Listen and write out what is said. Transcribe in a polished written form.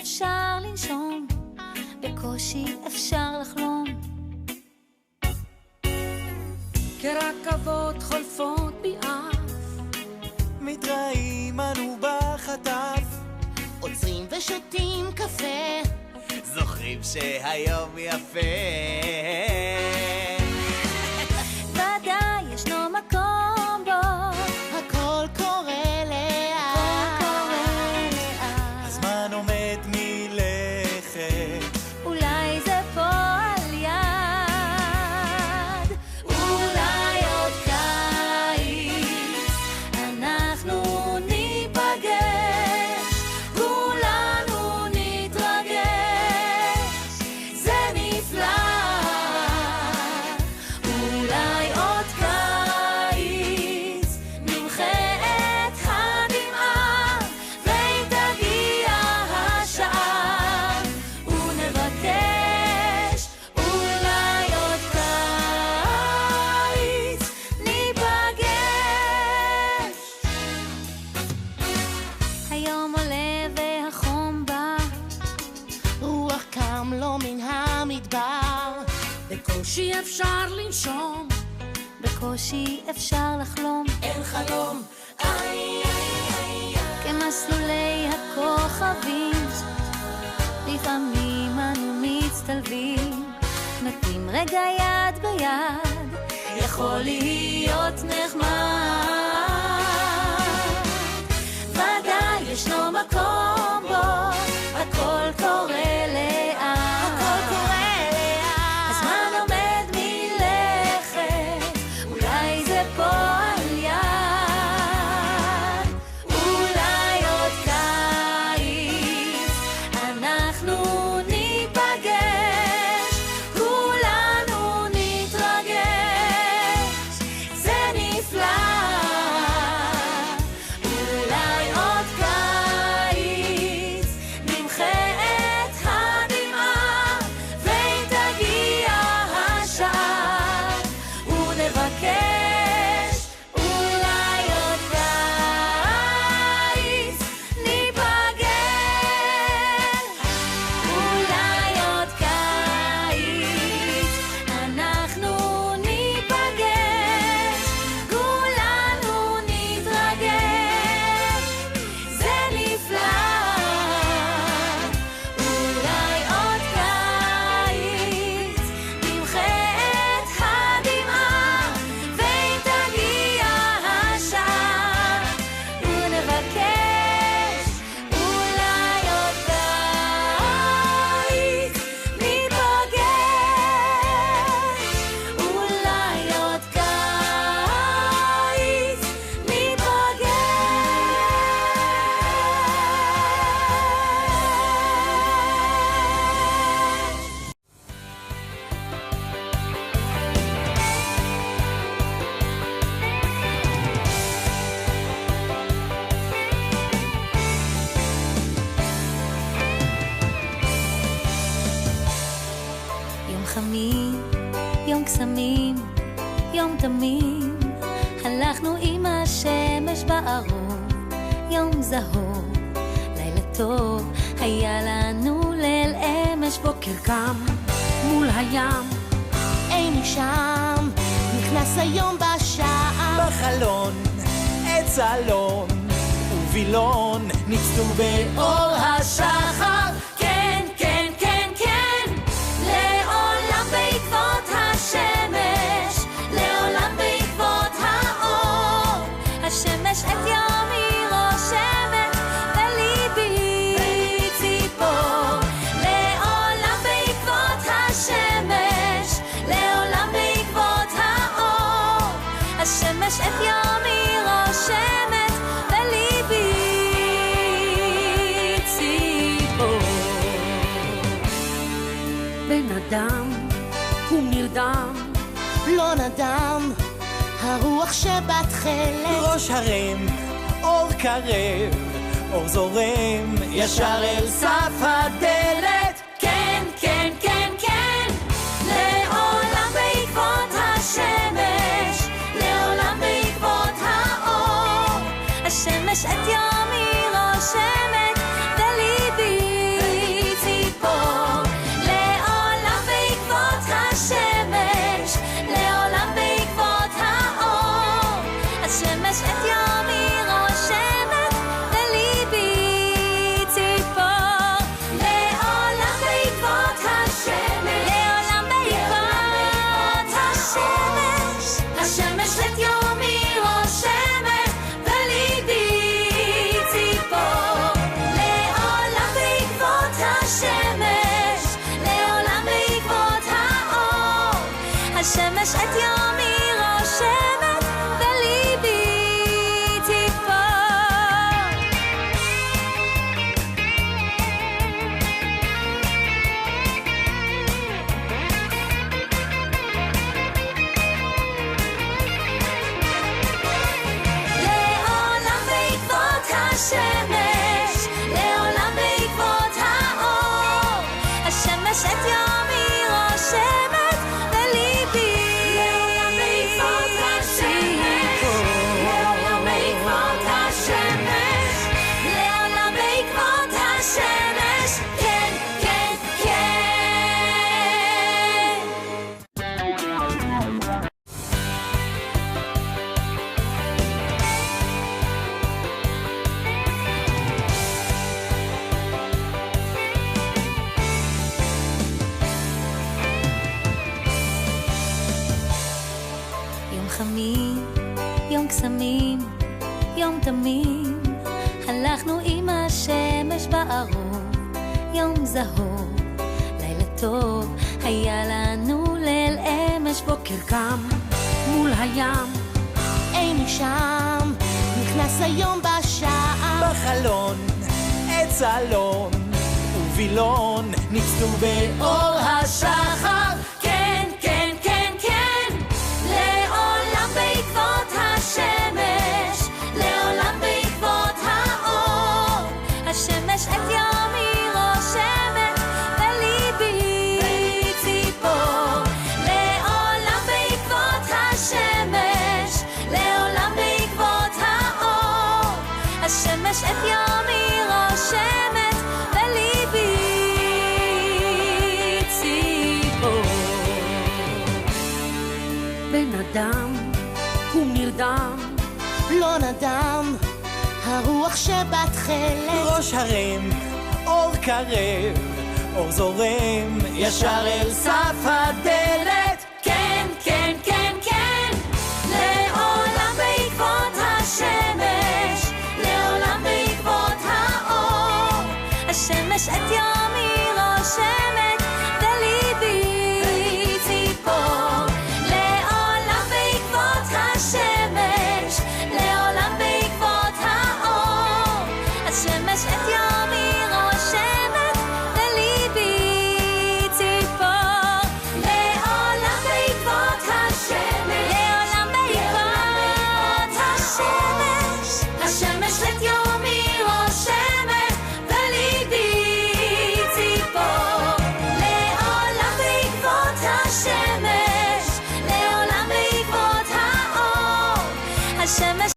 אפשר לנשום, בקושי אפשר לחלום. כרכבות חולפות ביעף, מתראים אנו בחטף, עוצרים ושותים קפה, זוכרים שהיום יפה. ודאי ישנו מקום בו הכל קורה לאט, הזמן עומד מלכת, אולי זה פה על יד, אולי עוד קיץ אנחנו ניפגש, כולנו נתרגש, זה נפלא. אולי עוד קיץ נמחה את הדמעה, ואם תגיע השעה ונבקש, אולי עוד קיץ ניפגש. היום עולה והחום בא, רוח קם לו מן המדבר, בקושי אפשר לנשום, בקושי אפשר לחלום. אין חלום, איי איי איי. כמסלולי הכוכבים, לפעמים אנו מצטלבים, נותנים רגע יד ביד, יכול להיות נחמד. ודאי ישנו מקום בו הכל קורה לאט, הזמן עומד מלכת, אולי זה פה על יד, אולי עוד קיץ אנחנו ניפגש, כולנו נתרגש, זה נפלא. אולי עוד קיץ נמחה את הדמעה, ואם תגיע השעה ונבקש, אולי עוד קיץ ניפגש, אולי עוד קיץ אנחנו ניפגש, כולנו נתרגש, זה נפלא. אולי עוד קיץ נמחה את הדמעה, ואם תגיע השעה ונבקש, אולי עוד קיץ ניפגש, אולי עוד קיץ ניפגש. יום חמים, יום קסמים, יום תמים, הלכנו עם השמש בערוב, יום זהוב, לילה טוב, היה לנו ליל אמש. בוקר קם מול הים, אין שם, נכנס היום בשעה, בחלון עץ אלון ובילון ניצלו אור השחר, כן, כן, כן, כן, לעולם בעקבות השמש, לעולם בעקבות האור, השמש את יומי רושמת, בליבי ציפור, לעולם בעקבות השמש, לעולם בעקבות האור, השמש את יומי רושמת, בליבי ציפור. בן אדם הוא נרדם, לא נדם, הרוח שבתכלת, ראש הרם, אור קרב, אור זורם ישר אל סף הדלת. כן, כן, כן, כן, לעולם בעקבות השמש, לעולם בעקבות האור, השמש את יומי רושמת, בליבי השמש את יומי רושמת בליבי ציפור. לעולם בעקבות השמש, לעולם בעקבות האור, השמש את יומי רושמת בליבי. לעולם בעקבות השמש, לעולם בעקבות השמש, לעולם בעקבות השמש, כן, כן, כן. יום חמים, יום קסמים, יום תמים, הלכנו עם השמש בערוב, יום זהוב, לילה טוב, היה לנו ליל אמש. בוקר קם מול הים, איני שם, נכנס היום בשער. בחלון עץ אלון ווילון ניצלו באור השחר. כן, כן, כן, כן, לעולם בעקבות השמש, לעולם בעקבות האור, השמש את יומי רושמת בליבי ציפור. לעולם בעקבות השמש, לעולם בעקבות האור, השמש את יומי רושמת בליבי ציפור. בן אדם הוא נרדם, לא נדם, הרוח שבתכלת. ראש הרם אור קרב, אור זורם ישר אל סף הדלת.